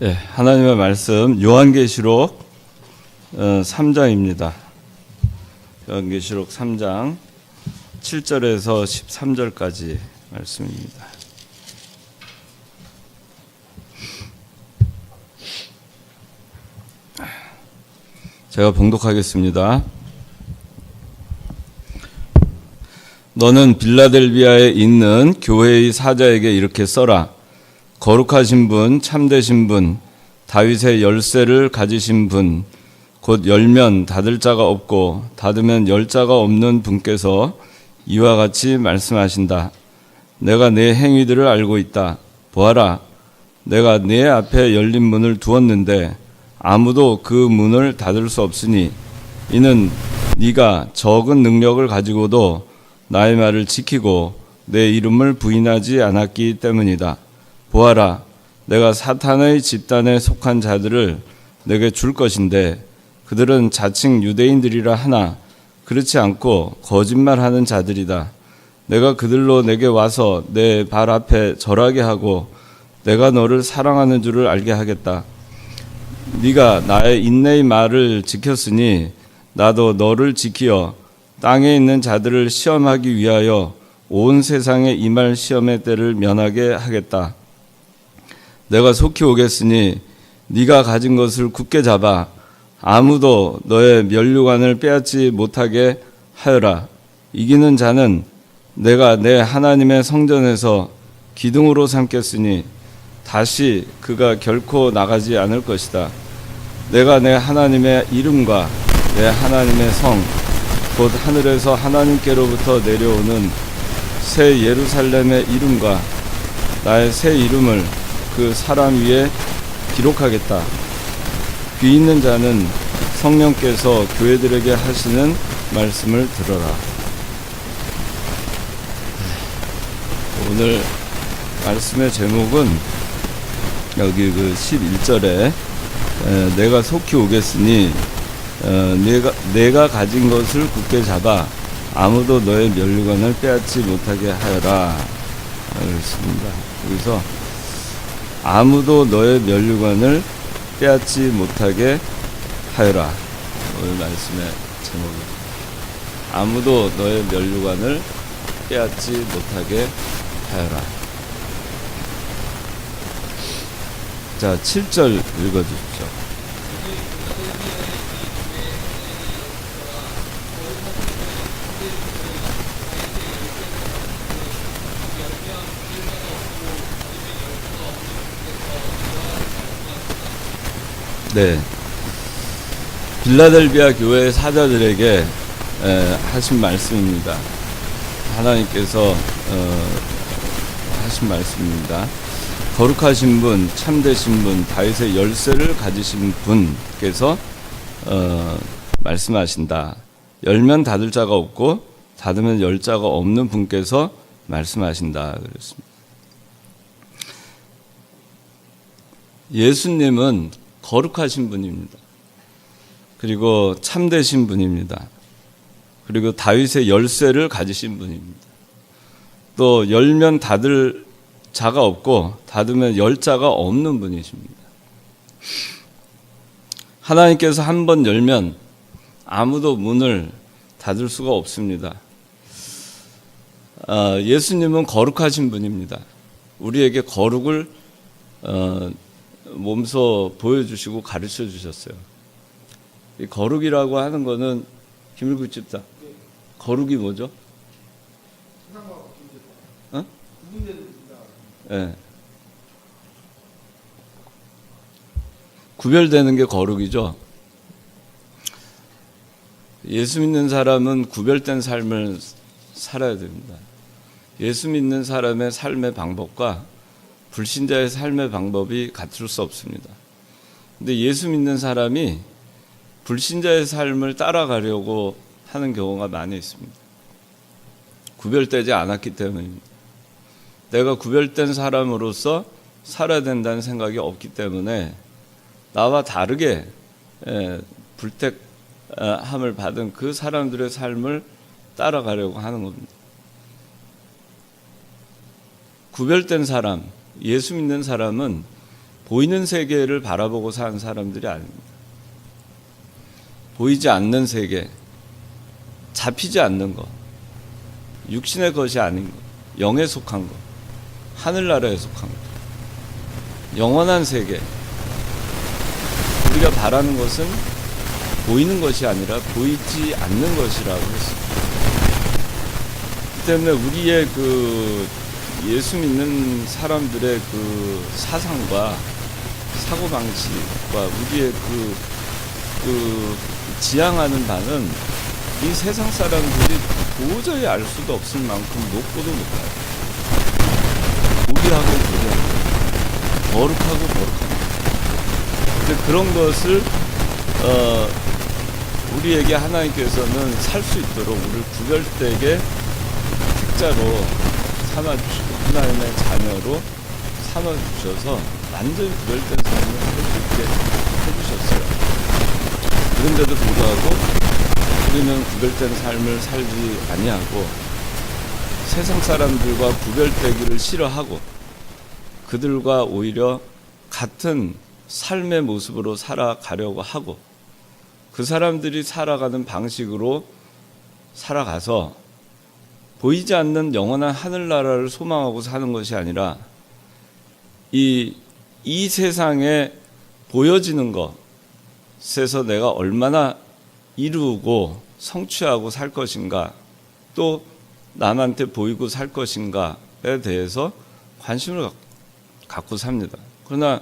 네, 하나님의 말씀 요한계시록 3장입니다. 요한계시록 3장 7절에서 13절까지 말씀입니다. 제가 봉독하겠습니다. 너는 빌라델비아에 있는 교회의 사자에게 이렇게 써라. 거룩하신 분, 참되신 분, 다윗의 열쇠를 가지신 분, 곧 열면 닫을 자가 없고 닫으면 열 자가 없는 분께서 이와 같이 말씀하신다. 내가 네 행위들을 알고 있다. 보아라, 내가 네 앞에 열린 문을 두었는데 아무도 그 문을 닫을 수 없으니 이는 네가 적은 능력을 가지고도 나의 말을 지키고 내 이름을 부인하지 않았기 때문이다. 보아라, 내가 사탄의 집단에 속한 자들을 내게 줄 것인데 그들은 자칭 유대인들이라 하나 그렇지 않고 거짓말하는 자들이다. 내가 그들로 내게 와서 내 발 앞에 절하게 하고 내가 너를 사랑하는 줄을 알게 하겠다. 네가 나의 인내의 말을 지켰으니 나도 너를 지키어 땅에 있는 자들을 시험하기 위하여 온 세상에 임할 시험의 때를 면하게 하겠다. 내가 속히 오겠으니 네가 가진 것을 굳게 잡아 아무도 너의 면류관을 빼앗지 못하게 하여라. 이기는 자는 내가 내 하나님의 성전에서 기둥으로 삼겠으니 다시 그가 결코 나가지 않을 것이다. 내가 내 하나님의 이름과 내 하나님의 성, 곧 하늘에서 하나님께로부터 내려오는 새 예루살렘의 이름과 나의 새 이름을 그 사람 위에 기록하겠다. 귀 있는 자는 성령께서 교회들에게 하시는 말씀을 들어라. 오늘 말씀의 제목은 여기 그 11절에 내가 속히 오겠으니 내가 가진 것을 굳게 잡아 아무도 너의 면류관을 빼앗지 못하게 하여라. 그렇습니다. 여기서 아무도 너의 면류관을 빼앗지 못하게 하여라. 오늘 말씀의 제목입니다. 아무도 너의 면류관을 빼앗지 못하게 하여라. 자, 7절 읽어주십시오. 네, 빌라델비아 교회 사자들에게 하신 말씀입니다. 하나님께서 하신 말씀입니다. 거룩하신 분, 참되신 분, 다윗의 열쇠를 가지신 분께서 말씀하신다. 열면 닫을 자가 없고 닫으면 열 자가 없는 분께서 말씀하신다. 그랬습니다. 예수님은 거룩하신 분입니다. 그리고 참되신 분입니다. 그리고 다윗의 열쇠를 가지신 분입니다. 또 열면 닫을 자가 없고 닫으면 열 자가 없는 분이십니다. 하나님께서 한 번 열면 아무도 문을 닫을 수가 없습니다. 예수님은 거룩하신 분입니다. 우리에게 거룩을 몸소 보여주시고 가르쳐 주셨어요. 이 거룩이라고 하는 거는 김일국집사, 거룩이 뭐죠? 어? 네. 구별되는 게 거룩이죠. 예수 믿는 사람은 구별된 삶을 살아야 됩니다. 예수 믿는 사람의 삶의 방법과 불신자의 삶의 방법이 같을 수 없습니다. 근데 예수 믿는 사람이 불신자의 삶을 따라가려고 하는 경우가 많이 있습니다. 구별되지 않았기 때문입니다. 내가 구별된 사람으로서 살아야 된다는 생각이 없기 때문에 나와 다르게 불택함을 받은 그 사람들의 삶을 따라가려고 하는 겁니다. 구별된 사람, 예수 믿는 사람은 보이는 세계를 바라보고 사는 사람들이 아닙니다. 보이지 않는 세계, 잡히지 않는 것, 육신의 것이 아닌 것, 영에 속한 것, 하늘나라에 속한 것, 영원한 세계. 우리가 바라는 것은 보이는 것이 아니라 보이지 않는 것이라고 했습니다. 그 때문에 우리의 그 예수 믿는 사람들의 그 사상과 사고방식과 우리의 그 지향하는 바는 이 세상 사람들이 도저히 알 수도 없을 만큼 높고도 높아요. 고귀하고 고귀하고 거룩하고 거룩합니다. 근데 그런 것을 우리에게 하나님께서는 살 수 있도록 우리를 구별되게 특자로 삼아주시고 하나님의 자녀로 삼아주셔서 완전히 구별된 삶을 살 수 있게 해주셨어요. 그런데도 불구하고 우리는 구별된 삶을 살지 아니하고 세상 사람들과 구별되기를 싫어하고 그들과 오히려 같은 삶의 모습으로 살아가려고 하고 그 사람들이 살아가는 방식으로 살아가서 보이지 않는 영원한 하늘나라를 소망하고 사는 것이 아니라 이 세상에 보여지는 것에서 내가 얼마나 이루고 성취하고 살 것인가, 또 남한테 보이고 살 것인가에 대해서 관심을 갖고 삽니다. 그러나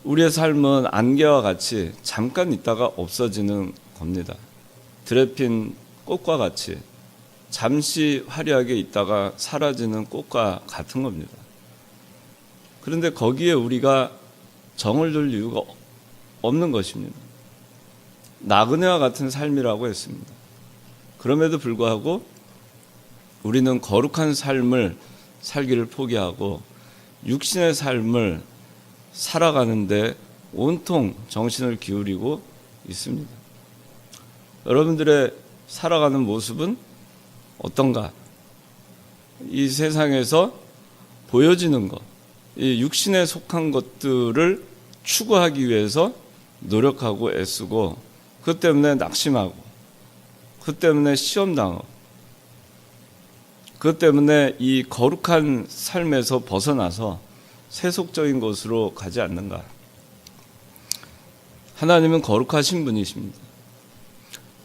우리의 삶은 안개와 같이 잠깐 있다가 없어지는 겁니다. 들에 핀 꽃과 같이 잠시 화려하게 있다가 사라지는 꽃과 같은 겁니다. 그런데 거기에 우리가 정을 둘 이유가 없는 것입니다. 나그네와 같은 삶이라고 했습니다. 그럼에도 불구하고 우리는 거룩한 삶을 살기를 포기하고 육신의 삶을 살아가는데 온통 정신을 기울이고 있습니다. 여러분들의 살아가는 모습은 어떤가? 이 세상에서 보여지는 것, 이 육신에 속한 것들을 추구하기 위해서 노력하고 애쓰고 그것 때문에 낙심하고 그것 때문에 시험당하고 그것 때문에 이 거룩한 삶에서 벗어나서 세속적인 곳으로 가지 않는가? 하나님은 거룩하신 분이십니다.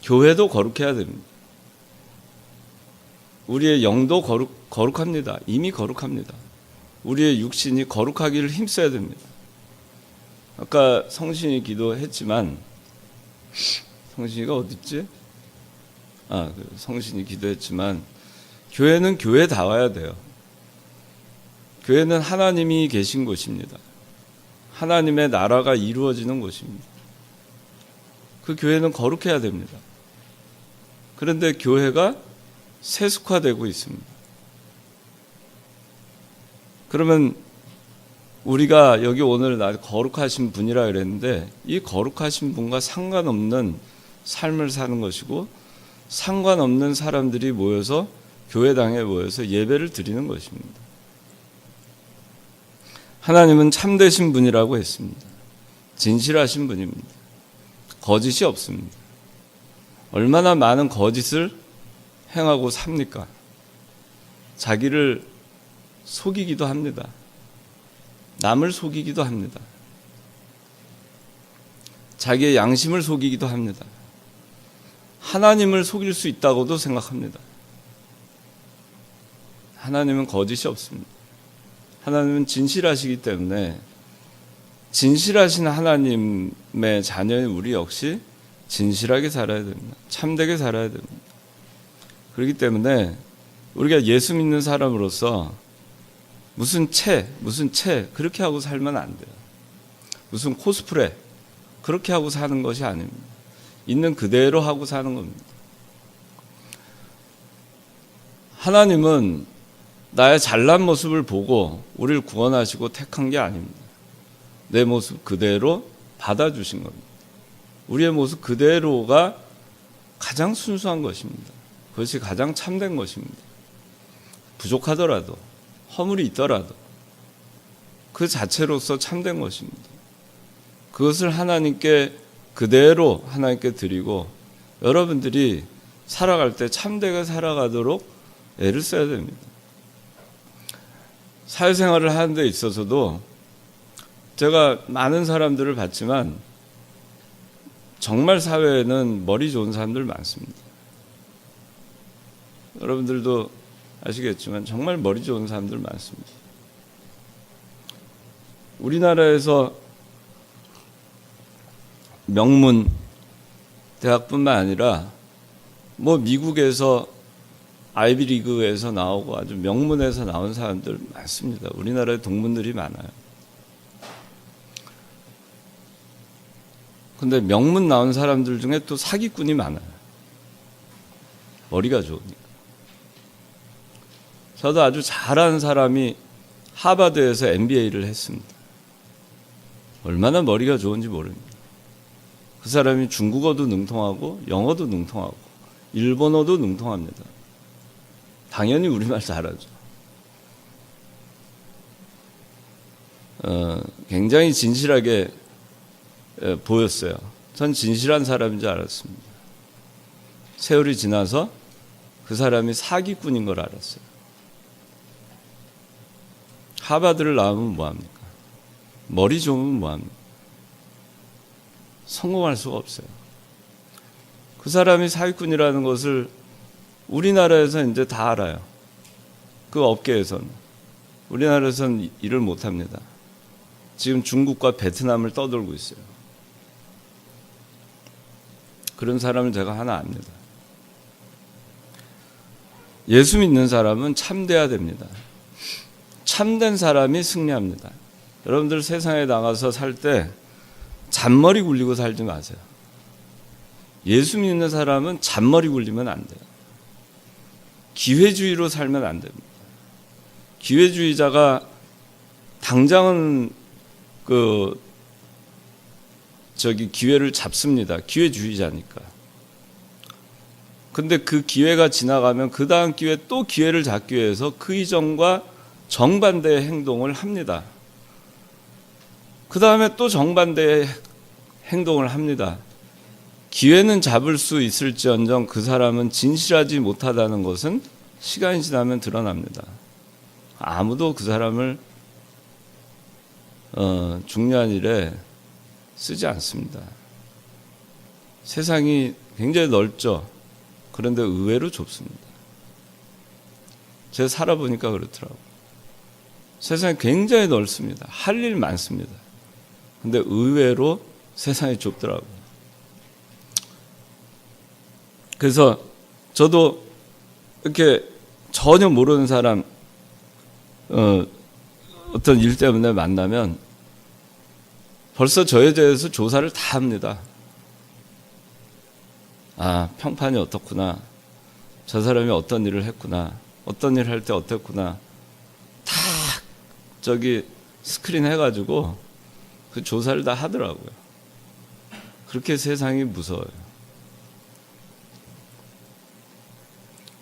교회도 거룩해야 됩니다. 우리의 영도 거룩합니다. 이미 거룩합니다. 우리의 육신이 거룩하기를 힘써야 됩니다. 아까 성신이 기도했지만 성신이가 어딨지? 성신이 기도했지만 교회는 교회다워야 돼요. 교회는 하나님이 계신 곳입니다. 하나님의 나라가 이루어지는 곳입니다. 그 교회는 거룩해야 됩니다. 그런데 교회가 세속화되고 있습니다. 그러면 우리가 여기 오늘 거룩하신 분이라 그랬는데 이 거룩하신 분과 상관없는 삶을 사는 것이고 상관없는 사람들이 모여서 교회당에 모여서 예배를 드리는 것입니다. 하나님은 참되신 분이라고 했습니다. 진실하신 분입니다. 거짓이 없습니다. 얼마나 많은 거짓을 행하고 삽니까? 자기를 속이기도 합니다. 남을 속이기도 합니다. 자기의 양심을 속이기도 합니다. 하나님을 속일 수 있다고도 생각합니다. 하나님은 거짓이 없습니다. 하나님은 진실하시기 때문에 진실하신 하나님의 자녀인 우리 역시 진실하게 살아야 됩니다. 참되게 살아야 됩니다. 그렇기 때문에 우리가 예수 믿는 사람으로서 무슨 채 그렇게 하고 살면 안 돼요. 무슨 코스프레 그렇게 하고 사는 것이 아닙니다. 있는 그대로 하고 사는 겁니다. 하나님은 나의 잘난 모습을 보고 우리를 구원하시고 택한 게 아닙니다. 내 모습 그대로 받아주신 겁니다. 우리의 모습 그대로가 가장 순수한 것입니다. 그것이 가장 참된 것입니다. 부족하더라도 허물이 있더라도 그 자체로서 참된 것입니다. 그것을 하나님께 그대로 하나님께 드리고 여러분들이 살아갈 때 참되게 살아가도록 애를 써야 됩니다. 사회생활을 하는 데 있어서도 제가 많은 사람들을 봤지만 정말 사회에는 머리 좋은 사람들 많습니다. 여러분들도 아시겠지만 정말 머리 좋은 사람들 많습니다. 우리나라에서 명문 대학뿐만 아니라 미국에서 아이비리그에서 나오고 아주 명문에서 나온 사람들 많습니다. 우리나라에 동문들이 많아요. 근데 명문 나온 사람들 중에 또 사기꾼이 많아요. 머리가 좋으니까. 저도 아주 잘하는 사람이 하버드에서 MBA를 했습니다. 얼마나 머리가 좋은지 모릅니다. 그 사람이 중국어도 능통하고 영어도 능통하고 일본어도 능통합니다. 당연히 우리말 잘하죠. 굉장히 진실하게 보였어요. 전 진실한 사람인 줄 알았습니다. 세월이 지나서 그 사람이 사기꾼인 걸 알았어요. 하버드를 나오면 뭐합니까? 머리 좋으면 뭐합니까? 성공할 수가 없어요. 그 사람이 사기꾼이라는 것을 우리나라에서 이제 다 알아요. 그 업계에서는. 우리나라에서는 일을 못합니다. 지금 중국과 베트남을 떠돌고 있어요. 그런 사람을 제가 하나 압니다. 예수 믿는 사람은 참돼야 됩니다. 참된 사람이 승리합니다. 여러분들 세상에 나가서 살 때 잔머리 굴리고 살지 마세요. 예수 믿는 사람은 잔머리 굴리면 안 돼요. 기회주의로 살면 안 됩니다. 기회주의자가 당장은 기회를 잡습니다. 기회주의자니까. 근데 그 기회가 지나가면 그 다음 기회 또 기회를 잡기 위해서 그 이전과 정반대의 행동을 합니다. 그 다음에 또 정반대의 행동을 합니다. 기회는 잡을 수 있을지언정 그 사람은 진실하지 못하다는 것은 시간이 지나면 드러납니다. 아무도 그 사람을 중요한 일에 쓰지 않습니다. 세상이 굉장히 넓죠. 그런데 의외로 좁습니다. 제가 살아보니까 그렇더라고요. 세상이 굉장히 넓습니다. 할 일 많습니다. 근데 의외로 세상이 좁더라고요. 그래서 저도 이렇게 전혀 모르는 사람 어떤 일 때문에 만나면 벌써 저에 대해서 조사를 다 합니다. 아, 평판이 어떻구나. 저 사람이 어떤 일을 했구나. 어떤 일을 할 때 어땠구나. 다 스크린 해가지고 그 조사를 다 하더라고요. 그렇게 세상이 무서워요.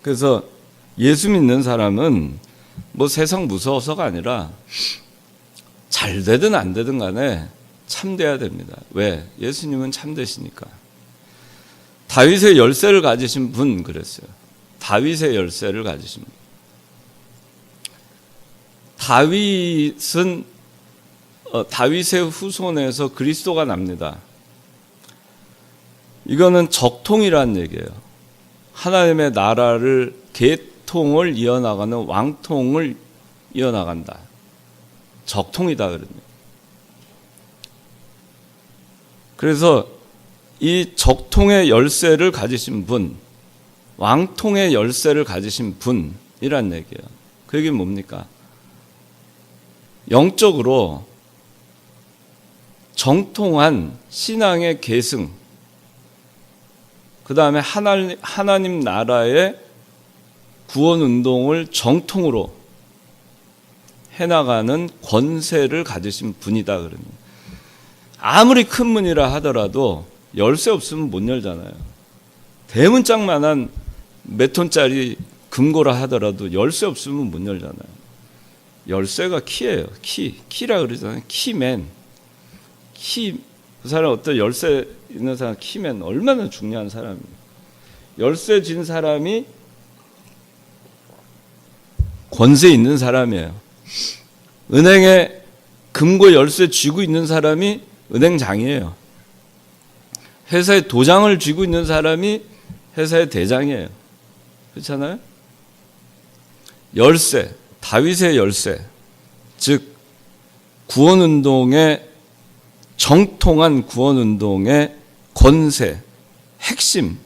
그래서 예수 믿는 사람은 세상 무서워서가 아니라 잘 되든 안 되든 간에 참돼야 됩니다. 왜? 예수님은 참되시니까. 다윗의 열쇠를 가지신 분 그랬어요. 다윗의 열쇠를 가지신 분. 다윗은 다윗의 후손에서 그리스도가 납니다. 이거는 적통이라는 얘기예요. 하나님의 나라를 계통을 이어나가는 왕통을 이어나간다. 적통이다 그럽니다. 그래서 이 적통의 열쇠를 가지신 분, 왕통의 열쇠를 가지신 분이란 얘기예요. 그 얘기는 뭡니까? 영적으로 정통한 신앙의 계승, 그 다음에 하나님 나라의 구원 운동을 정통으로 해나가는 권세를 가지신 분이다 그럽니다. 아무리 큰 문이라 하더라도 열쇠 없으면 못 열잖아요. 대문짝만한 몇 톤짜리 금고라 하더라도 열쇠 없으면 못 열잖아요. 열쇠가 키예요. 키라 그러잖아요. 키맨. 그 사람 어떤 열쇠 있는 사람 키맨 얼마나 중요한 사람이에요. 열쇠 쥔 사람이 권세 있는 사람이에요. 은행에 금고 열쇠 쥐고 있는 사람이 은행장이에요. 회사에 도장을 쥐고 있는 사람이 회사의 대장이에요. 그렇잖아요? 열쇠, 다윗의 열쇠, 즉 구원운동의 정통한 구원운동의 권세, 핵심,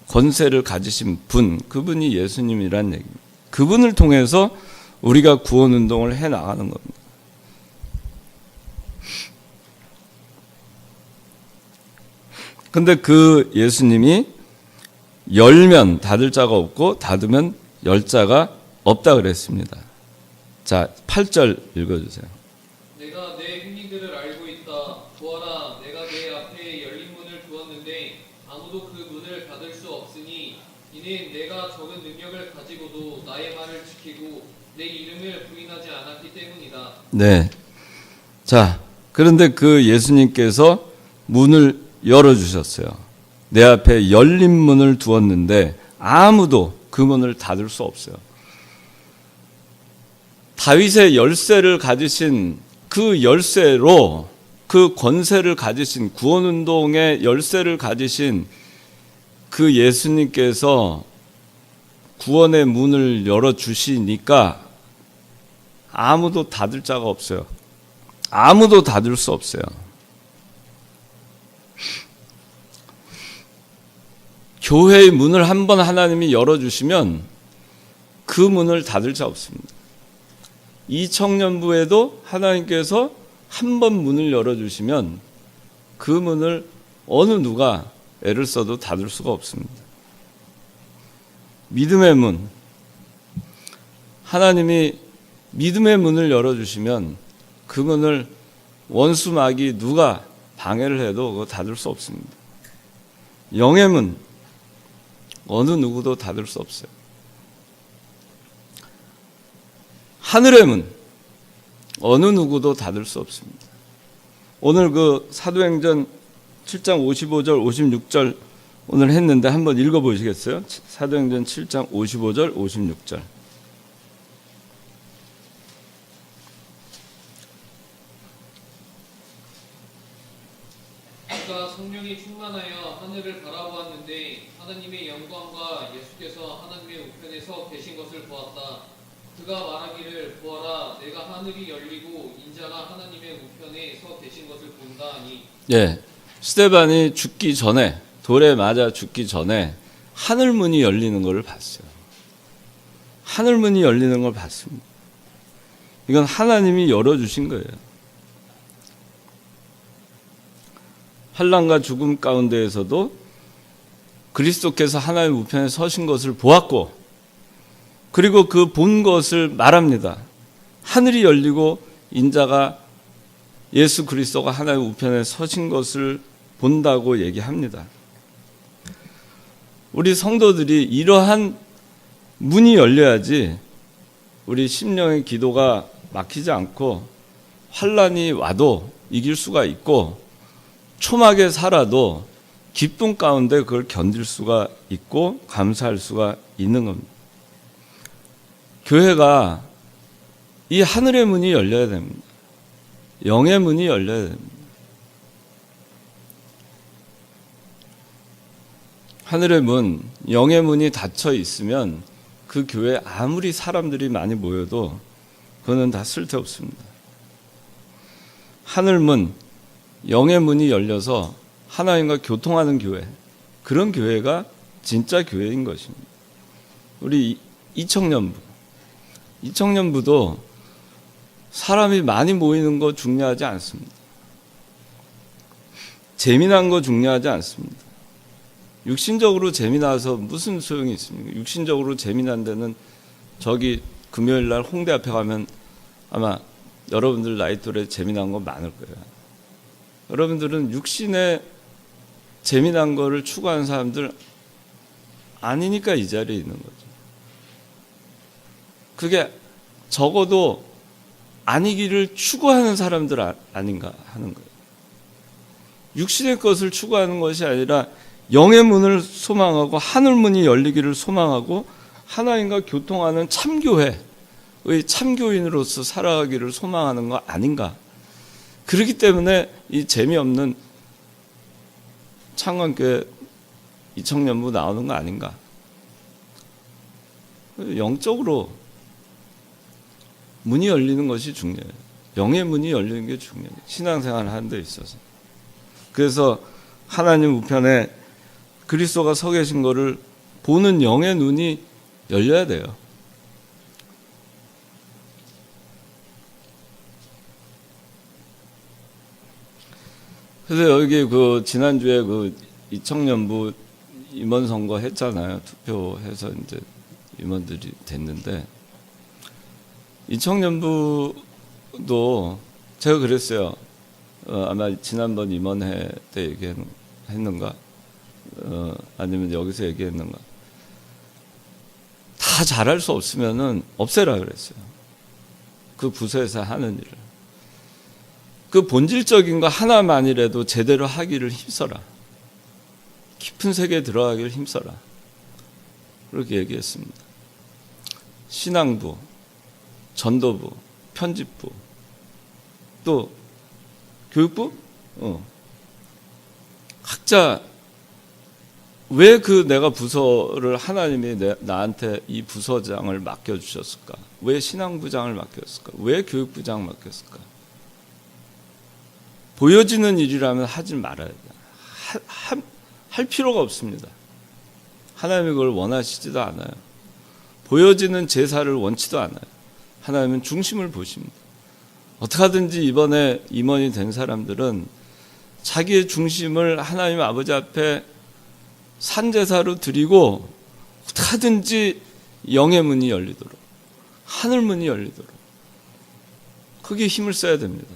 권세를 가지신 분, 그분이 예수님이란 얘기입니다. 그분을 통해서 우리가 구원운동을 해나가는 겁니다. 근데 그 예수님이 열면 닫을 자가 없고 닫으면 열 자가 없다 그랬습니다. 자, 8절 읽어주세요. 내가 내 행위들을 알고 있다. 보아라, 내가 내 앞에 열린 문을 두었는데 아무도 그 문을 닫을 수 없으니 이는 내가 적은 능력을 가지고도 나의 말을 지키고 내 이름을 부인하지 않았기 때문이다. 네. 자, 그런데 그 예수님께서 문을 열어주셨어요. 내 앞에 열린 문을 두었는데 아무도 그 문을 닫을 수 없어요. 다윗의 열쇠를 가지신 그 열쇠로 그 권세를 가지신 구원운동의 열쇠를 가지신 그 예수님께서 구원의 문을 열어주시니까 아무도 닫을 자가 없어요. 아무도 닫을 수 없어요. 교회의 문을 한번 하나님이 열어주시면 그 문을 닫을 자 없습니다. 이 청년부에도 하나님께서 한 번 문을 열어주시면 그 문을 어느 누가 애를 써도 닫을 수가 없습니다. 믿음의 문, 하나님이 믿음의 문을 열어주시면 그 문을 원수 마귀 누가 방해를 해도 그거 닫을 수 없습니다. 영의 문, 어느 누구도 닫을 수 없어요. 하늘의 문, 어느 누구도 닫을 수 없습니다. 오늘 그 사도행전 7장 55절, 56절 오늘 했는데 한번 읽어보시겠어요? 사도행전 7장 55절, 56절. 그가 성령이 충만하여 하늘을 바라보았는데 하나님의 영광과 예수께서 하나님의 우편에 서 계신 것을 보았다. 그가 말하기를 보아라, 내가 하늘이 열리고 인자가 하나님의 우편에 서 계신 것을 본다 하니. 예, 스데반이 죽기 전에, 돌에 맞아 죽기 전에 하늘문이 열리는 것을 봤어요. 하늘문이 열리는 걸 봤습니다. 이건 하나님이 열어주신 거예요. 환난과 죽음 가운데에서도 그리스도께서 하나님의 우편에 서신 것을 보았고, 그리고 그 본 것을 말합니다. 하늘이 열리고 인자가 예수 그리스도가 하나님의 우편에 서신 것을 본다고 얘기합니다. 우리 성도들이 이러한 문이 열려야지 우리 심령의 기도가 막히지 않고 환난이 와도 이길 수가 있고 초막에 살아도 기쁨 가운데 그걸 견딜 수가 있고 감사할 수가 있는 겁니다. 교회가 이 하늘의 문이 열려야 됩니다. 영의 문이 열려야 됩니다. 하늘의 문, 영의 문이 닫혀 있으면 그 교회에 아무리 사람들이 많이 모여도 그거는 다 쓸데없습니다. 하늘문, 영의 문이 열려서 하나님과 교통하는 교회, 그런 교회가 진짜 교회인 것입니다. 우리 이청년부도 사람이 많이 모이는 거 중요하지 않습니다. 재미난 거 중요하지 않습니다. 육신적으로 재미나서 무슨 소용이 있습니까? 육신적으로 재미난 데는 저기 금요일 날 홍대 앞에 가면 아마 여러분들 나이 또래 재미난 거 많을 거예요. 여러분들은 육신의 재미난 거를 추구하는 사람들 아니니까 이 자리에 있는 거죠. 그게 적어도 아니기를 추구하는 사람들 아닌가 하는 거예요. 육신의 것을 추구하는 것이 아니라 영의 문을 소망하고 하늘 문이 열리기를 소망하고 하나님과 교통하는 참교회의 참교인으로서 살아가기를 소망하는 거 아닌가. 그렇기 때문에 이 재미없는 창건교회 이청년부 나오는 거 아닌가. 영적으로 문이 열리는 것이 중요해요. 영의 문이 열리는 게 중요해요. 신앙생활을 하는 데 있어서. 그래서 하나님 우편에 그리스도가 서 계신 것을 보는 영의 눈이 열려야 돼요. 그래서 여기 지난주에 이청년부 임원 선거 했잖아요. 투표해서 이제 임원들이 됐는데, 이청년부도 제가 그랬어요. 아마 지난번 임원회 때 얘기했는가, 아니면 여기서 얘기했는가. 다 잘할 수 없으면은 없애라 그랬어요. 그 부서에서 하는 일을. 그 본질적인 거 하나만이라도 제대로 하기를 힘써라. 깊은 세계에 들어가기를 힘써라. 그렇게 얘기했습니다. 신앙부, 전도부, 편집부, 또 교육부? 각자 왜 내가 부서를 하나님이 나한테 이 부서장을 맡겨주셨을까? 왜 신앙부장을 맡겼을까? 왜 교육부장 맡겼을까? 보여지는 일이라면 하지 말아야 돼. 할 필요가 없습니다. 하나님이 그걸 원하시지도 않아요. 보여지는 제사를 원치도 않아요. 하나님은 중심을 보십니다. 어떻게 하든지 이번에 임원이 된 사람들은 자기의 중심을 하나님 아버지 앞에 산제사로 드리고 어떻게 하든지 영의 문이 열리도록, 하늘 문이 열리도록 거기에 힘을 써야 됩니다.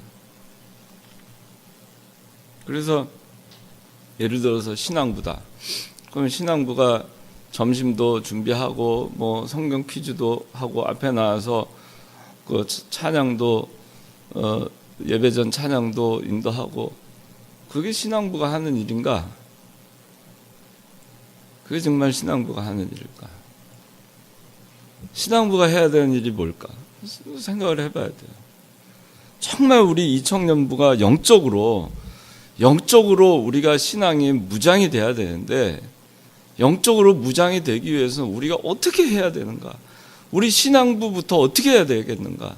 그래서 예를 들어서 신앙부다. 그러면 신앙부가 점심도 준비하고 뭐 성경 퀴즈도 하고 앞에 나와서 그 찬양도 예배 전 찬양도 인도하고, 그게 신앙부가 하는 일인가? 그게 정말 신앙부가 하는 일일까? 신앙부가 해야 되는 일이 뭘까? 생각을 해봐야 돼요. 정말 우리 이청년부가 영적으로 우리가 신앙이 무장이 돼야 되는데, 영적으로 무장이 되기 위해서는 우리가 어떻게 해야 되는가? 우리 신앙부부터 어떻게 해야 되겠는가?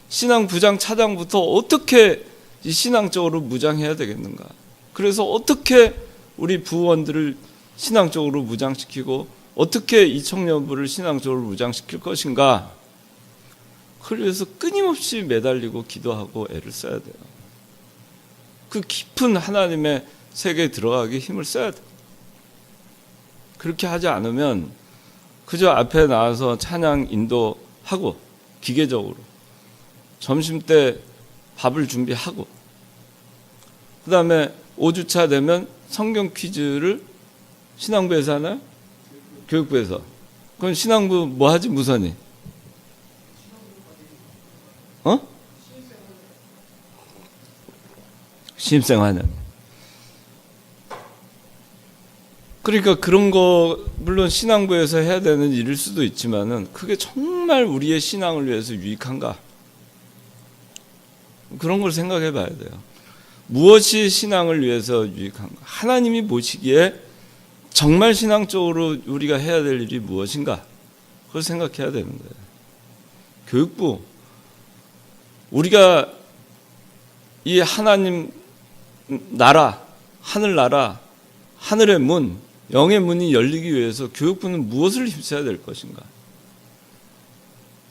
신앙부장 차장부터 어떻게 신앙적으로 무장해야 되겠는가? 그래서 어떻게 우리 부원들을 신앙적으로 무장시키고 어떻게 이청년부를 신앙적으로 무장시킬 것인가? 그래서 끊임없이 매달리고 기도하고 애를 써야 돼요. 그 깊은 하나님의 세계에 들어가기 힘을 써야 돼요. 그렇게 하지 않으면 그저 앞에 나와서 찬양 인도하고 기계적으로 점심때 밥을 준비하고 그 다음에 5주차 되면 성경 퀴즈를 신앙부에서 하나요? 교육부에서. 그럼 신앙부 뭐 하지 무선이? 신입생하는. 그러니까 그런 거 물론 신앙부에서 해야 되는 일일 수도 있지만은 그게 정말 우리의 신앙을 위해서 유익한가? 그런 걸 생각해 봐야 돼요. 무엇이 신앙을 위해서 유익한가? 하나님이 보시기에 정말 신앙적으로 우리가 해야 될 일이 무엇인가? 그걸 생각해야 되는 거예요. 교육부, 우리가 이 하나님 나라, 하늘나라, 하늘의 문, 영의 문이 열리기 위해서 교육부는 무엇을 힘써야 될 것인가?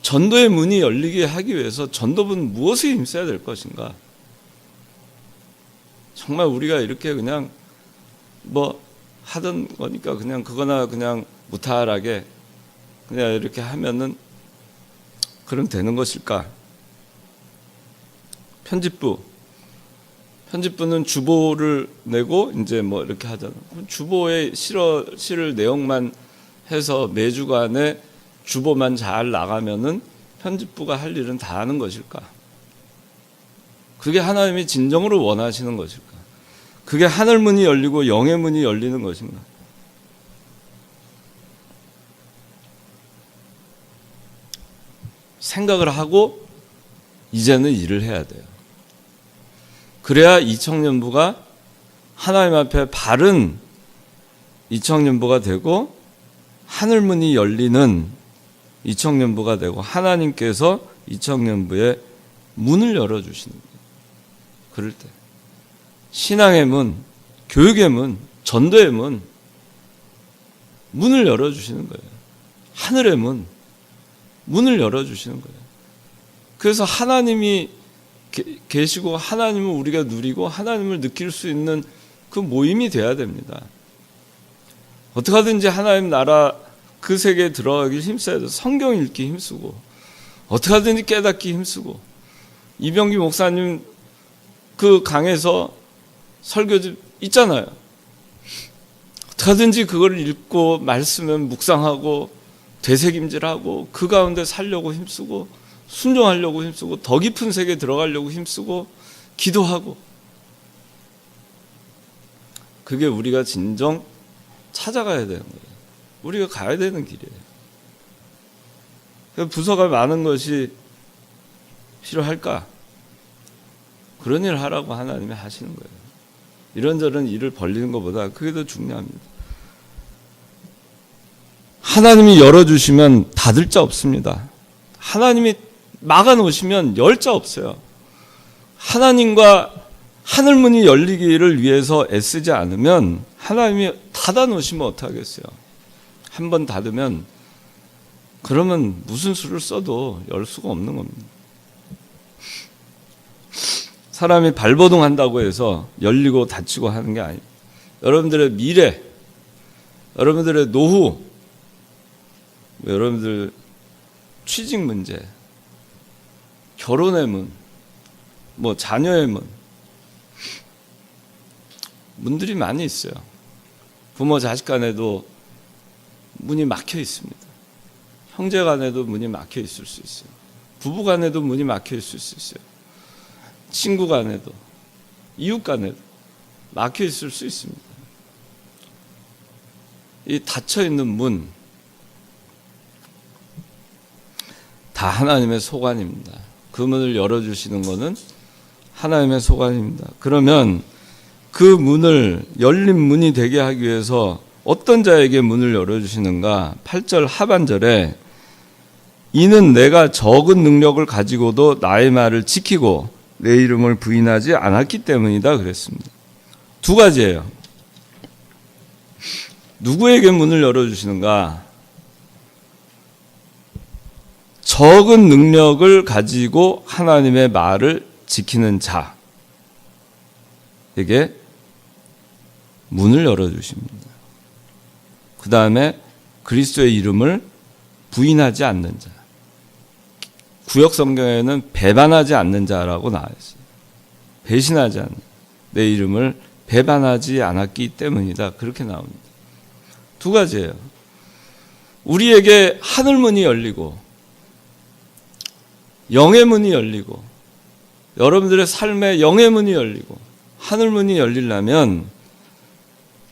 전도의 문이 열리게 하기 위해서 전도부는 무엇에 힘써야 될 것인가? 정말 우리가 이렇게 그냥 뭐 하던 거니까 그냥 그거나 그냥 무탈하게 그냥 이렇게 하면은 그럼 되는 것일까? 편집부는 주보를 내고 이제 뭐 이렇게 하잖아. 주보에 실을 내용만 해서 매주간에 주보만 잘 나가면은 편집부가 할 일은 다 하는 것일까? 그게 하나님이 진정으로 원하시는 것일까? 그게 하늘 문이 열리고 영의 문이 열리는 것인가? 생각을 하고 이제는 일을 해야 돼요. 그래야 이 청년부가 하나님 앞에 바른 이 청년부가 되고 하늘 문이 열리는 이 청년부가 되고 하나님께서 이 청년부의 문을 열어주시는 거예요. 그럴 때 신앙의 문, 교육의 문, 전도의 문, 문을 열어주시는 거예요. 하늘의 문, 문을 열어주시는 거예요. 그래서 하나님이 계시고 하나님을 우리가 누리고 하나님을 느낄 수 있는 그 모임이 돼야 됩니다. 어떻게 하든지 하나님 나라 그 세계에 들어가기 힘써야 돼요. 성경 읽기 힘쓰고 어떻게 하든지 깨닫기 힘쓰고 이병기 목사님 그 강에서 설교집 있잖아요. 어떻게 하든지 그걸 읽고 말씀은 묵상하고 되새김질하고 그 가운데 살려고 힘쓰고 순종하려고 힘쓰고 더 깊은 세계에 들어가려고 힘쓰고 기도하고 그게 우리가 진정 찾아가야 되는 거예요. 우리가 가야 되는 길이에요. 부서가 많은 것이 필요할까? 그런 일을 하라고 하나님이 하시는 거예요. 이런저런 일을 벌리는 것보다 그게 더 중요합니다. 하나님이 열어주시면 닫을 자 없습니다. 하나님이 막아놓으시면 열 자 없어요. 하나님과 하늘문이 열리기를 위해서 애쓰지 않으면 하나님이 닫아놓으시면 어떡하겠어요. 한번 닫으면 그러면 무슨 수를 써도 열 수가 없는 겁니다. 사람이 발버둥한다고 해서 열리고 닫히고 하는 게 아니에요. 여러분들의 미래, 여러분들의 노후, 여러분들 취직 문제, 결혼의 문, 자녀의 문, 문들이 많이 있어요. 부모 자식 간에도 문이 막혀 있습니다. 형제 간에도 문이 막혀 있을 수 있어요. 부부 간에도 문이 막혀 있을 수 있어요. 친구 간에도, 이웃 간에도 막혀 있을 수 있습니다. 이 닫혀 있는 문, 다 하나님의 소관입니다. 그 문을 열어주시는 것은 하나님의 소관입니다. 그러면 그 문을 열린 문이 되게 하기 위해서 어떤 자에게 문을 열어주시는가? 8절 하반절에 이는 내가 적은 능력을 가지고도 나의 말을 지키고 내 이름을 부인하지 않았기 때문이다 그랬습니다. 두 가지예요. 누구에게 문을 열어주시는가? 적은 능력을 가지고 하나님의 말을 지키는 자에게 문을 열어주십니다. 그 다음에 그리스도의 이름을 부인하지 않는 자. 구역 성경에는 배반하지 않는 자라고 나와 있어요. 배신하지 않는, 내 이름을 배반하지 않았기 때문이다. 그렇게 나옵니다. 두 가지예요. 우리에게 하늘 문이 열리고 영의 문이 열리고 여러분들의 삶에 영의 문이 열리고 하늘 문이 열리려면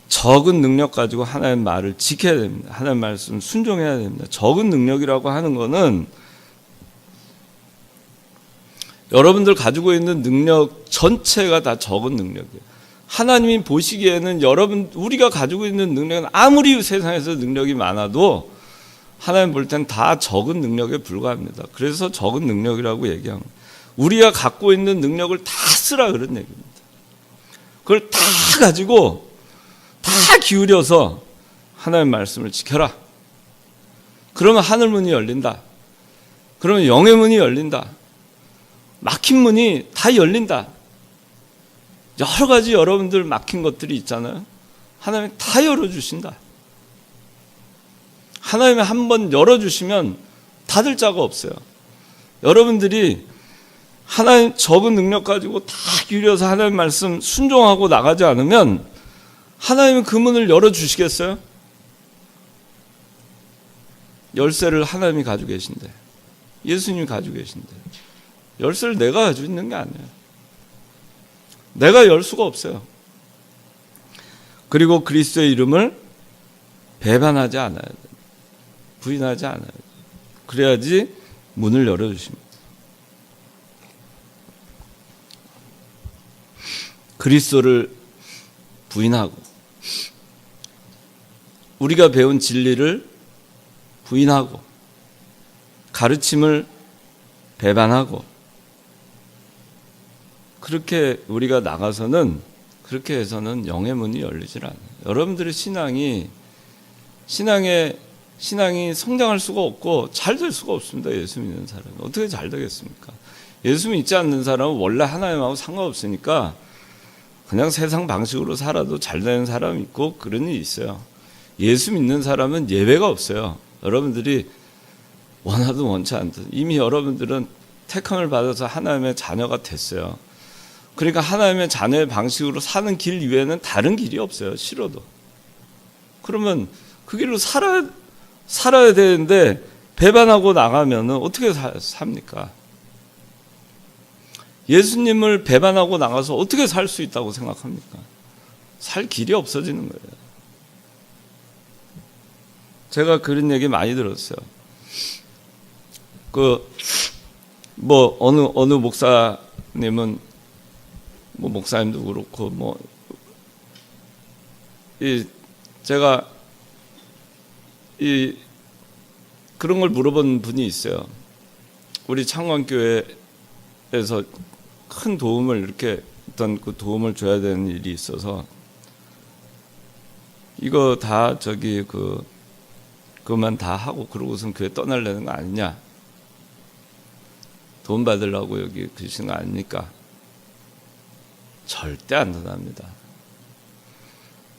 적은 능력 가지고 하나님의 말을 지켜야 됩니다. 하나님의 말씀 순종해야 됩니다. 적은 능력이라고 하는 것은 여러분들 가지고 있는 능력 전체가 다 적은 능력이에요. 하나님이 보시기에는 우리가 가지고 있는 능력은 아무리 세상에서 능력이 많아도 하나님 볼 땐 다 적은 능력에 불과합니다. 그래서 적은 능력이라고 얘기합니다. 우리가 갖고 있는 능력을 다 쓰라 그런 얘기입니다. 그걸 다 가지고 다 기울여서 하나님의 말씀을 지켜라. 그러면 하늘 문이 열린다. 그러면 영의 문이 열린다. 막힌 문이 다 열린다. 여러 가지 여러분들 막힌 것들이 있잖아요. 하나님이 다 열어주신다. 하나님이 한번 열어주시면 닫을 자가 없어요. 여러분들이 하나님 적은 능력 가지고 다 기울여서 하나님 말씀 순종하고 나가지 않으면 하나님은 그 문을 열어주시겠어요? 열쇠를 하나님이 가지고 계신데 예수님이 가지고 계신데. 열쇠를 내가 가지고 있는 게 아니에요. 내가 열 수가 없어요. 그리고 그리스도의 이름을 배반하지 않아야 돼요. 부인하지 않아야 돼요. 그래야지 문을 열어주십니다. 그리스도를 부인하고 우리가 배운 진리를 부인하고 가르침을 배반하고 그렇게 우리가 나가서는 그렇게 해서는 영의 문이 열리질 않아요. 여러분들의 신앙이 성장할 수가 없고 잘 될 수가 없습니다. 예수 믿는 사람은 어떻게 잘 되겠습니까? 예수 믿지 않는 사람은 원래 하나님하고 상관없으니까 그냥 세상 방식으로 살아도 잘 되는 사람이 있고 그런 일이 있어요. 예수 믿는 사람은 예외가 없어요. 여러분들이 원하든 원치 않든 이미 여러분들은 택함을 받아서 하나님의 자녀가 됐어요. 그러니까 하나님의 자녀의 방식으로 사는 길 이외에는 다른 길이 없어요. 싫어도. 그러면 그 길로 살아야 되는데 배반하고 나가면 어떻게 삽니까? 예수님을 배반하고 나가서 어떻게 살 수 있다고 생각합니까? 살 길이 없어지는 거예요. 제가 그런 얘기 많이 들었어요. 어느 목사님은 목사님도 그렇고 제가 그런 걸 물어본 분이 있어요. 우리 창원교회에서 큰 도움을 이렇게 어떤 그 도움을 줘야 되는 일이 있어서 이거 다 그것만 다 하고 그러고선 교회 떠나려는 거 아니냐? 돈 받으려고 여기 계시는 거 아닙니까? 절대 안 떠납니다.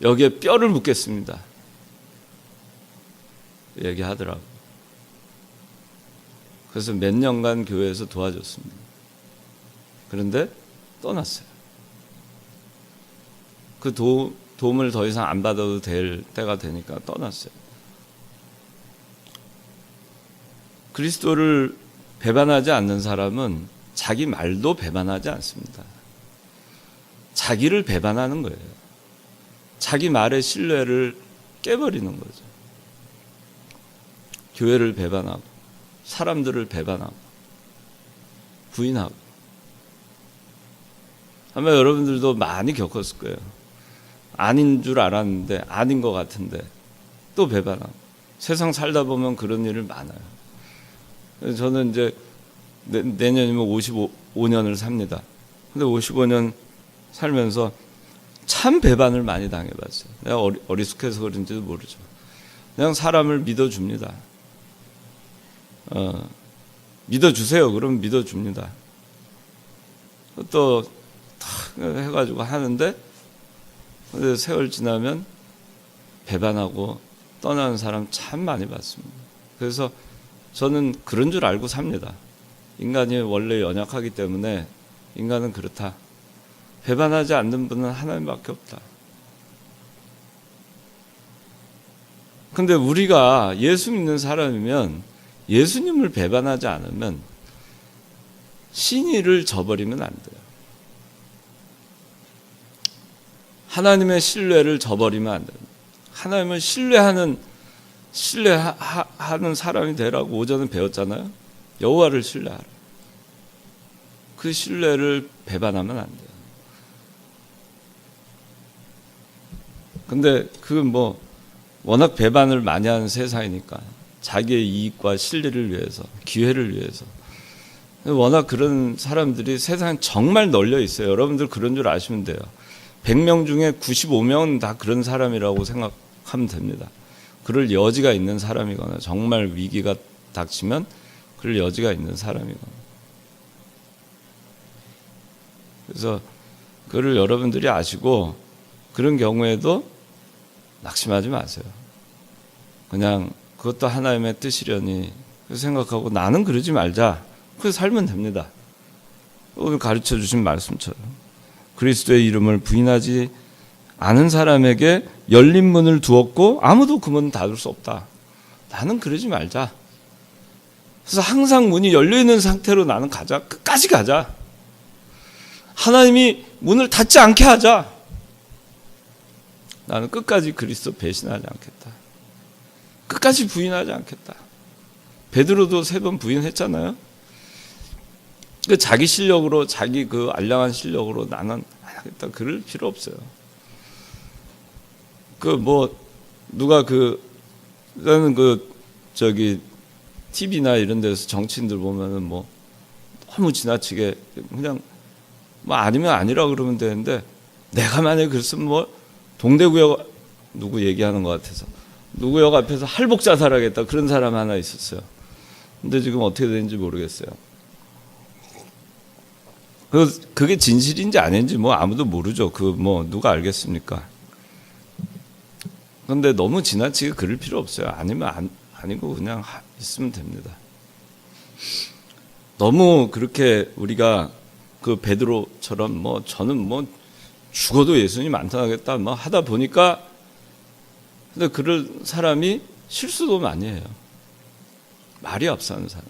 여기에 뼈를 묻겠습니다. 얘기하더라고. 그래서 몇 년간 교회에서 도와줬습니다. 그런데 떠났어요. 그 도움을 더 이상 안 받아도 될 때가 되니까 떠났어요. 그리스도를 배반하지 않는 사람은 자기 말도 배반하지 않습니다. 자기를 배반하는 거예요. 자기 말의 신뢰를 깨버리는 거죠. 교회를 배반하고 사람들을 배반하고 부인하고 아마 여러분들도 많이 겪었을 거예요. 아닌 줄 알았는데 아닌 것 같은데 또 배반하고 세상 살다 보면 그런 일을 많아요. 저는 이제 내년이면 55년을 삽니다. 근데 55년 살면서 참 배반을 많이 당해봤어요. 내가 어리숙해서 그런지도 모르죠. 그냥 사람을 믿어줍니다. 믿어주세요. 그럼 믿어줍니다. 또 해가지고 하는데 근데 세월 지나면 배반하고 떠나는 사람 참 많이 봤습니다. 그래서 저는 그런 줄 알고 삽니다. 인간이 원래 연약하기 때문에 인간은 그렇다. 배반하지 않는 분은 하나님밖에 없다. 근데 우리가 예수 믿는 사람이면 예수님을 배반하지 않으면 신의를 저버리면 안 돼요. 하나님의 신뢰를 저버리면 안 돼요. 하나님을 신뢰하는 사람이 되라고 오전에 배웠잖아요. 여호와를 신뢰하라. 그 신뢰를 배반하면 안 돼요. 근데 워낙 배반을 많이 하는 세상이니까 자기의 이익과 실리를 위해서, 기회를 위해서 워낙 그런 사람들이 세상에 정말 널려 있어요. 여러분들 그런 줄 아시면 돼요. 100명 중에 95명은 다 그런 사람이라고 생각하면 됩니다. 그럴 여지가 있는 사람이거나 정말 위기가 닥치면 그럴 여지가 있는 사람이거나. 그래서 그걸 여러분들이 아시고 그런 경우에도 낙심하지 마세요. 그냥 그것도 하나님의 뜻이려니 생각하고 나는 그러지 말자. 그래서 살면 됩니다. 오늘 가르쳐 주신 말씀처럼 그리스도의 이름을 부인하지 않은 사람에게 열린 문을 두었고 아무도 그 문을 닫을 수 없다. 나는 그러지 말자. 그래서 항상 문이 열려있는 상태로 나는 가자. 끝까지 가자. 하나님이 문을 닫지 않게 하자. 나는 끝까지 그리스도 배신하지 않겠다. 끝까지 부인하지 않겠다. 베드로도 3번 부인했잖아요. 그 자기 실력으로, 자기 그 알량한 실력으로 나는 안 하겠다. 그럴 필요 없어요. 누가 나는 TV나 이런 데서 정치인들 보면은 너무 지나치게 그냥 아니면 아니라 그러면 되는데, 내가 만약에 그랬으면 동대구역 누구 얘기하는 것 같아서 누구역 앞에서 할복 자살하겠다 그런 사람 하나 있었어요. 근데 지금 어떻게 되는지 모르겠어요. 그게 진실인지 아닌지 아무도 모르죠. 누가 알겠습니까? 그런데 너무 지나치게 그럴 필요 없어요. 아니면 아니고 그냥 있으면 됩니다. 너무 그렇게 우리가 그 베드로처럼 저는 죽어도 예수님 안 떠나겠다 하다 보니까, 근데 그럴 사람이 실수도 많이 해요. 말이 앞서는 사람.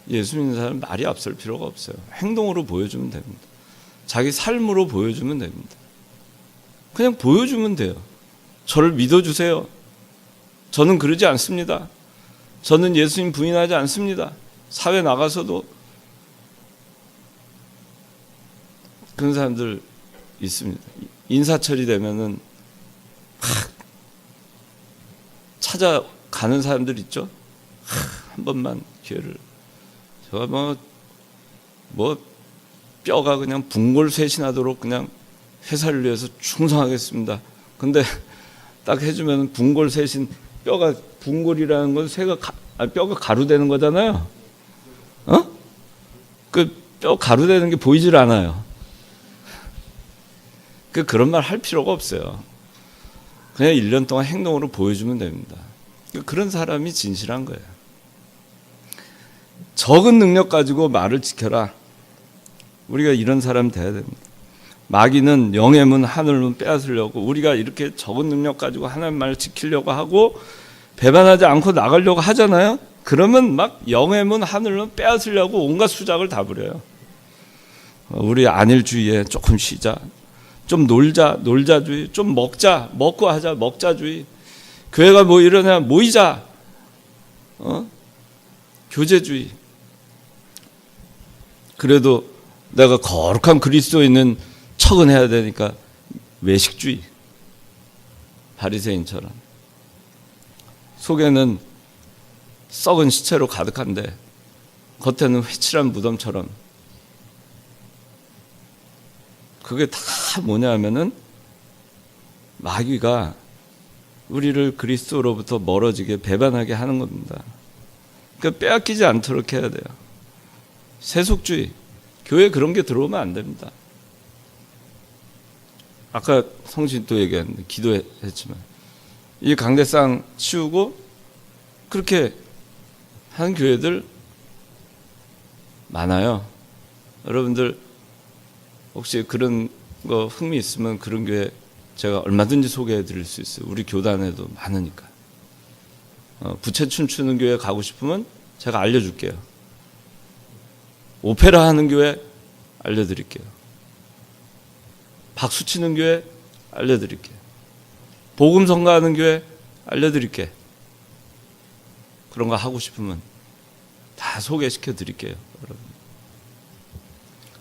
예수 믿는 사람은 말이 앞설 필요가 없어요. 행동으로 보여주면 됩니다. 자기 삶으로 보여주면 됩니다. 그냥 보여주면 돼요. 저를 믿어주세요. 저는 그러지 않습니다. 저는 예수님 부인하지 않습니다. 사회 나가서도 그런 사람들 있습니다. 인사철이 되면은 막 찾아가는 사람들 있죠. 한 번만 기회를. 제가 뼈가 그냥 분골쇄신하도록 그냥 회사를 위해서 충성하겠습니다. 근데 딱 해주면 분골쇄신, 뼈가 분골이라는 건 뼈가 가루되는 거잖아요. 그 뼈 가루되는 게 보이질 않아요. 그런 말 할 필요가 없어요. 그냥 1년 동안 행동으로 보여주면 됩니다. 그런 사람이 진실한 거예요. 적은 능력 가지고 말을 지켜라. 우리가 이런 사람 돼야 됩니다. 마귀는 영의 문, 하늘 문 빼앗으려고, 우리가 이렇게 적은 능력 가지고 하나님 말을 지키려고 하고 배반하지 않고 나가려고 하잖아요. 그러면 영의 문, 하늘 문 빼앗으려고 온갖 수작을 다 부려요. 우리 안일주의에 조금 쉬자, 좀 놀자주의, 좀 먹고 하자, 먹자주의. 교회가 이러냐, 모이자, 교제주의. 그래도 내가 거룩한 그리스도인은 척은 해야 되니까 외식주의. 바리새인처럼 속에는 썩은 시체로 가득한데 겉에는 회칠한 무덤처럼. 그게 다 뭐냐면은 마귀가 우리를 그리스도로부터 멀어지게 배반하게 하는 겁니다. 그러니까 빼앗기지 않도록 해야 돼요. 세속주의, 교회에 그런 게 들어오면 안 됩니다. 아까 성신도 얘기했는데, 기도했지만 이 강대상 치우고 그렇게 하는 교회들 많아요. 여러분들 혹시 그런 거 흥미 있으면 그런 교회 제가 얼마든지 소개해 드릴 수 있어요. 우리 교단에도 많으니까. 부채 춤추는 교회 가고 싶으면 제가 알려줄게요. 오페라 하는 교회 알려드릴게요. 박수 치는 교회 알려드릴게요. 복음 선가하는 교회 알려드릴게요. 그런 거 하고 싶으면 다 소개시켜 드릴게요. 여러분.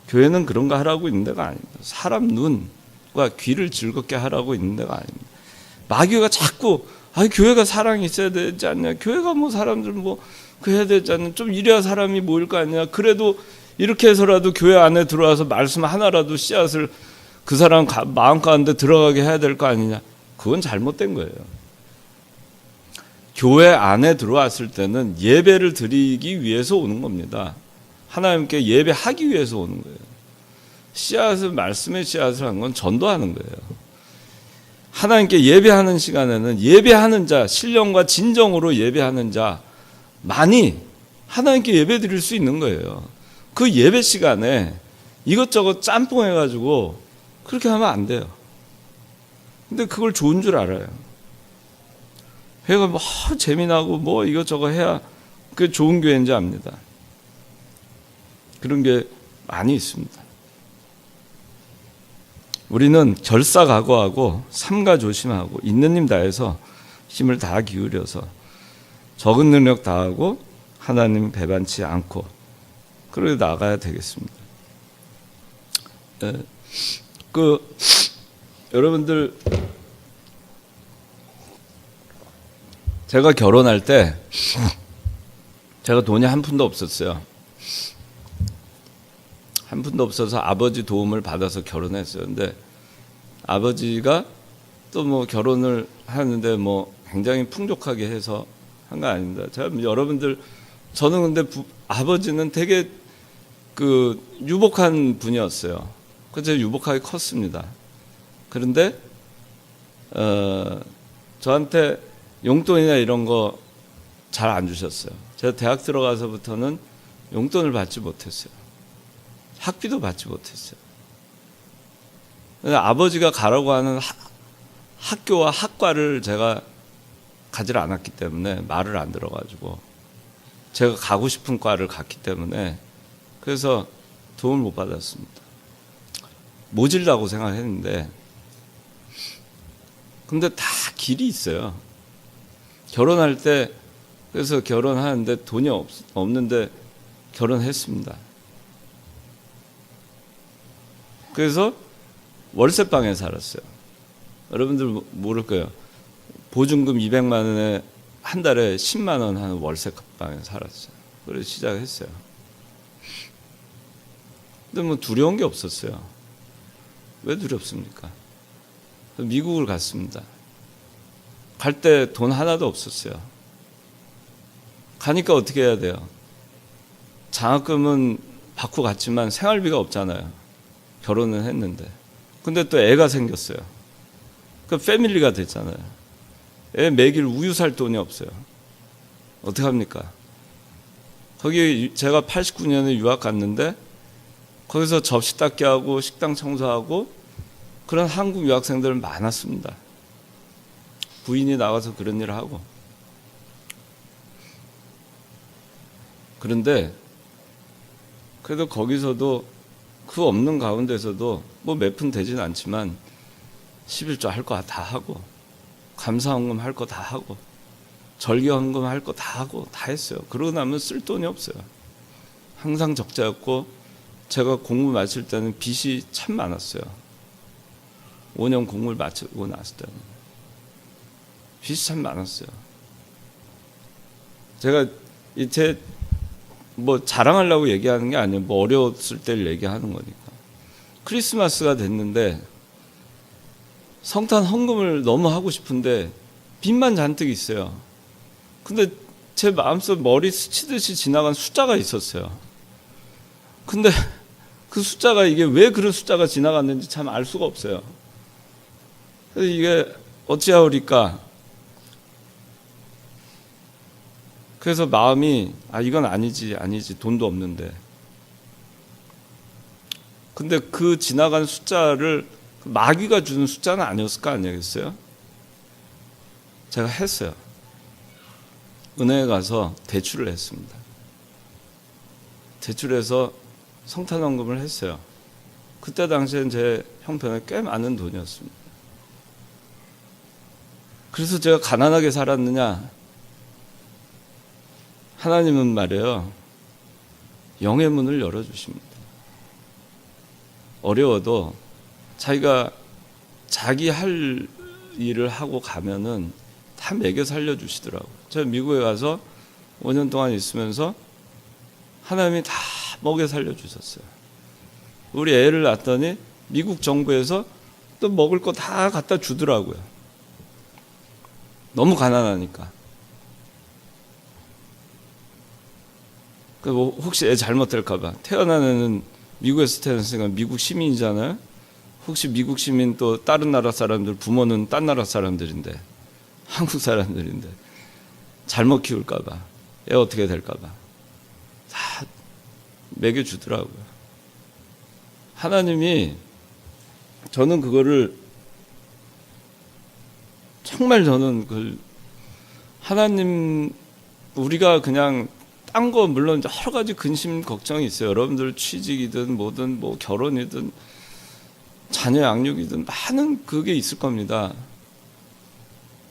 교회는 그런 거 하라고 있는 데가 아닙니다. 사람 눈과 귀를 즐겁게 하라고 있는 데가 아닙니다. 마귀가 자꾸 교회가 사랑이 있어야 되지 않냐, 교회가 사람들 그 해야 되지 않냐, 좀 이래야 사람이 모일 거 아니냐, 그래도 이렇게 해서라도 교회 안에 들어와서 말씀 하나라도 씨앗을 그 사람 마음 가운데 들어가게 해야 될 거 아니냐. 그건 잘못된 거예요. 교회 안에 들어왔을 때는 예배를 드리기 위해서 오는 겁니다. 하나님께 예배하기 위해서 오는 거예요. 씨앗을, 말씀의 씨앗을 한 건 전도하는 거예요. 하나님께 예배하는 시간에는 예배하는 자, 신령과 진정으로 예배하는 자만이 하나님께 예배 드릴 수 있는 거예요. 그 예배 시간에 이것저것 짬뽕 해가지고 그렇게 하면 안 돼요. 근데 그걸 좋은 줄 알아요. 회가 재미나고 이것저것 해야 그게 좋은 교회인지 압니다. 그런 게 많이 있습니다. 우리는 결사각오하고 삼가 조심하고 있는 힘 다해서 힘을 다 기울여서 적은 능력 다하고 하나님 배반치 않고 그러게 나가야 되겠습니다. 여러분들, 제가 결혼할 때 제가 돈이 한 푼도 없었어요. 한 푼도 없어서 아버지 도움을 받아서 결혼했어요. 근데 아버지가 또 뭐 결혼을 하는데 뭐 굉장히 풍족하게 해서 한 거 아닙니다. 제가 여러분들, 저는 근데 아버지는 되게 그 유복한 분이었어요. 그래서 유복하게 컸습니다. 그런데 저한테 용돈이나 이런 거 잘 안 주셨어요. 제가 대학 들어가서부터는 용돈을 받지 못했어요. 학비도 받지 못했어요. 아버지가 가라고 하는 학교와 학과를 제가 가지를 않았기 때문에, 말을 안 들어가지고 제가 가고 싶은 과를 갔기 때문에, 그래서 도움을 못 받았습니다. 모질라고 생각했는데, 근데 다 길이 있어요. 결혼할 때, 그래서 결혼하는데 돈이 없는데 결혼했습니다. 그래서 월세방에 살았어요. 여러분들 모를 거예요. 보증금 200만 원에 한 달에 10만 원 하는 월세방에 살았어요. 그래서 시작했어요. 근데 뭐 두려운 게 없었어요. 왜 두렵습니까? 미국을 갔습니다. 갈 때 돈 하나도 없었어요. 가니까 어떻게 해야 돼요? 장학금은 받고 갔지만 생활비가 없잖아요. 결혼은 했는데. 근데 또 애가 생겼어요. 그 패밀리가 됐잖아요. 애 먹일 우유 살 돈이 없어요. 어떻게 합니까? 거기 제가 89년에 유학 갔는데 거기서 접시 닦기 하고 식당 청소하고 그런 한국 유학생들 많았습니다. 부인이 나가서 그런 일을 하고. 그런데 그래도 거기서도 그 없는 가운데서도 뭐 몇 푼 되진 않지만 11조 할 거 다 하고, 감사헌금 할 거 다 하고, 절기헌금 할 거 다 하고 다 했어요. 그러고 나면 쓸 돈이 없어요. 항상 적자였고, 제가 공부 마칠 때는 빚이 참 많았어요. 5년 공부를 마치고 났을 때는 빚이 참 많았어요. 제가 제 뭐 자랑하려고 얘기하는 게 아니에요. 뭐 어려웠을 때를 얘기하는 거니까. 크리스마스가 됐는데 성탄 헌금을 너무 하고 싶은데 빚만 잔뜩 있어요. 근데 제 마음속 머리 스치듯이 지나간 숫자가 있었어요. 근데 그 숫자가, 이게 왜 그런 숫자가 지나갔는지 참 알 수가 없어요. 그래서 이게 어찌하오리까. 그래서 마음이, 이건 아니지 돈도 없는데. 근데 그 지나간 숫자를 마귀가 주는 숫자는 아니었을 거 아니겠어요? 제가 했어요. 은행에 가서 대출을 했습니다. 대출해서 성탄헌금을 했어요. 그때 당시엔 제 형편에 꽤 많은 돈이었습니다. 그래서 제가 가난하게 살았느냐? 하나님은 말이에요, 영의 문을 열어주십니다. 어려워도 자기가 자기 할 일을 하고 가면은 다 먹여 살려주시더라고요. 제가 미국에 가서 5년 동안 있으면서 하나님이 다 먹여 살려주셨어요. 우리 애를 낳았더니 미국 정부에서 또 먹을 거 다 갖다 주더라고요. 너무 가난하니까. 혹시 애 잘못될까봐, 태어난 애는 미국에서 태어났으니까 미국 시민이잖아요. 혹시 미국 시민 또 다른 나라 사람들, 부모는 딴 나라 사람들인데, 한국 사람들인데 잘못 키울까봐, 애 어떻게 될까봐 다 먹여주더라고요. 하나님이, 저는 그거를 정말, 저는 하나님, 우리가 그냥 딴 거 물론 여러 가지 근심 걱정이 있어요. 여러분들 취직이든 뭐든 뭐 결혼이든 자녀 양육이든 많은 그게 있을 겁니다.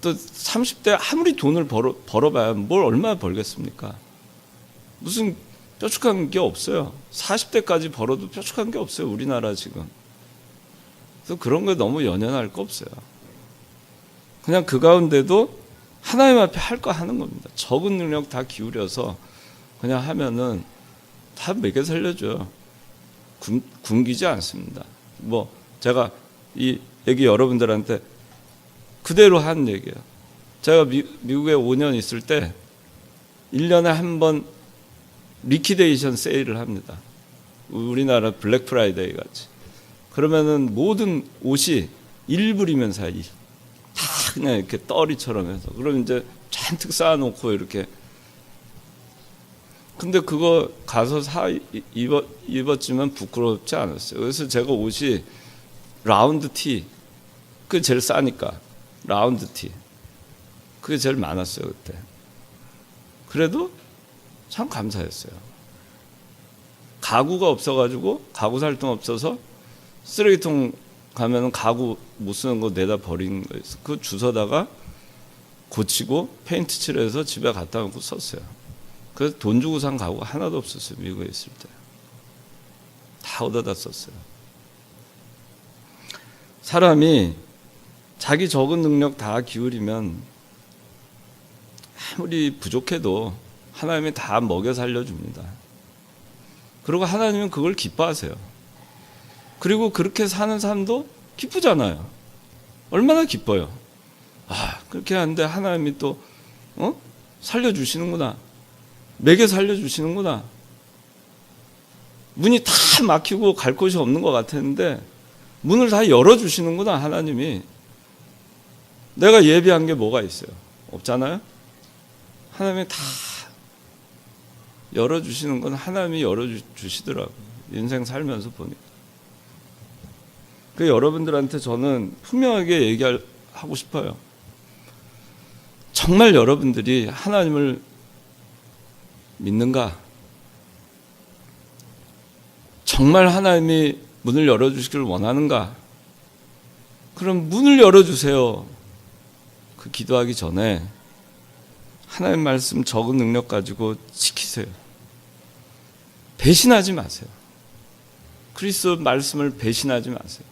또 30대 아무리 돈을 벌어봐야 뭘 얼마나 벌겠습니까? 무슨 뾰족한 게 없어요. 40대까지 벌어도 뾰족한 게 없어요. 우리나라 지금. 그래서 그런 거 너무 연연할 거 없어요. 그냥 그 가운데도 하나님 앞에 할 거 하는 겁니다. 적은 능력 다 기울여서 그냥 하면은 다 먹여 살려줘요. 굶기지 않습니다. 뭐 제가 이 얘기 여러분들한테 그대로 한 얘기예요. 제가 미국에 5년 있을 때 1년에 한 번 리퀴데이션 세일을 합니다. 우리나라 블랙 프라이데이 같이. 그러면은 모든 옷이 1불이면 사. 다 그냥 이렇게 떨이처럼 해서. 그럼 이제 잔뜩 쌓아놓고 이렇게. 근데 그거 가서 입었지만 부끄럽지 않았어요. 그래서 제가 옷이 라운드 티. 그게 제일 싸니까. 라운드 티. 그게 제일 많았어요, 그때. 그래도 참 감사했어요. 가구가 없어가지고, 가구 살 돈 없어서 쓰레기통 가면은 가구 못 쓰는 거 내다 버린 거 있어. 그거 주워다가 고치고 페인트 칠해서 집에 갖다 놓고 썼어요. 그래서 돈 주고 산 가구가 하나도 없었어요. 미국에 있을 때. 다 얻어다 썼어요. 사람이 자기 적은 능력 다 기울이면 아무리 부족해도 하나님이 다 먹여 살려줍니다. 그리고 하나님은 그걸 기뻐하세요. 그리고 그렇게 사는 삶도 기쁘잖아요. 얼마나 기뻐요. 아, 그렇게 하는데 하나님이 또 살려주시는구나. 먹여 살려주시는구나. 문이 다 막히고 갈 곳이 없는 것 같았는데 문을 다 열어주시는구나, 하나님이. 내가 예비한 게 뭐가 있어요? 없잖아요? 하나님이 다 열어주시는 건 하나님이 열어주시더라고요. 인생 살면서 보니까. 그 여러분들한테 저는 분명하게 얘기하고 싶어요. 정말 여러분들이 하나님을 믿는가? 정말 하나님이 문을 열어주시기를 원하는가? 그럼 문을 열어주세요. 그 기도하기 전에 하나님 말씀 적은 능력 가지고 지키세요. 배신하지 마세요. 그리스도 말씀을 배신하지 마세요.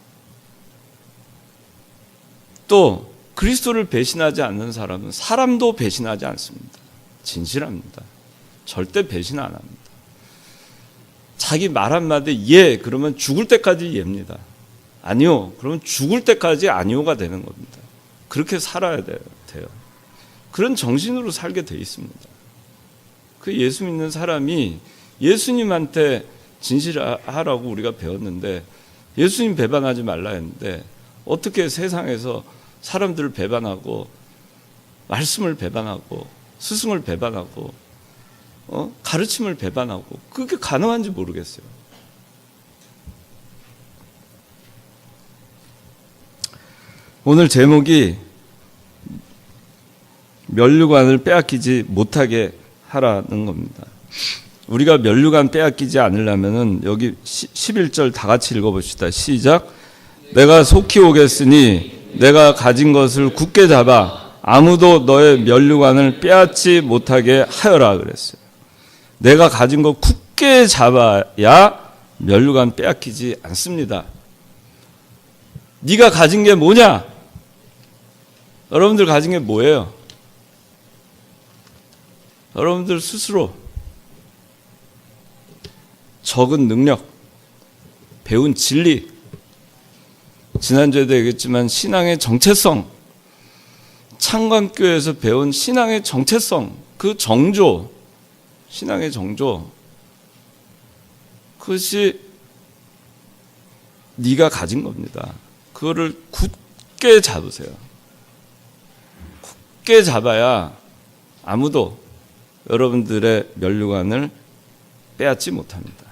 또 그리스도를 배신하지 않는 사람은 사람도 배신하지 않습니다. 진실합니다. 절대 배신 안 합니다. 자기 말 한마디 예 그러면 죽을 때까지 예입니다. 아니요 그러면 죽을 때까지 아니요가 되는 겁니다. 그렇게 살아야 돼요. 그런 정신으로 살게 돼 있습니다. 그 예수 믿는 사람이 예수님한테 진실하라고 우리가 배웠는데 예수님 배반하지 말라 했는데 어떻게 세상에서 사람들을 배반하고 말씀을 배반하고 스승을 배반하고 가르침을 배반하고 그게 가능한지 모르겠어요. 오늘 제목이 면류관을 빼앗기지 못하게 하라는 겁니다. 우리가 면류관 빼앗기지 않으려면은 여기 11절 다 같이 읽어봅시다. 시작. 내가 속히 오겠으니 내가 가진 것을 굳게 잡아 아무도 너의 면류관을 빼앗지 못하게 하여라 그랬어요. 내가 가진 거 굳게 잡아야 면류관 빼앗기지 않습니다. 네가 가진 게 뭐냐? 여러분들 가진 게 뭐예요? 여러분들 스스로 적은 능력, 배운 진리, 지난주에도 얘기했지만 신앙의 정체성, 창관교회에서 배운 신앙의 정체성, 그 정조, 신앙의 정조, 그것이 네가 가진 겁니다. 그거를 굳게 잡으세요. 굳게 잡아야 아무도 여러분들의 면류관을 빼앗지 못합니다.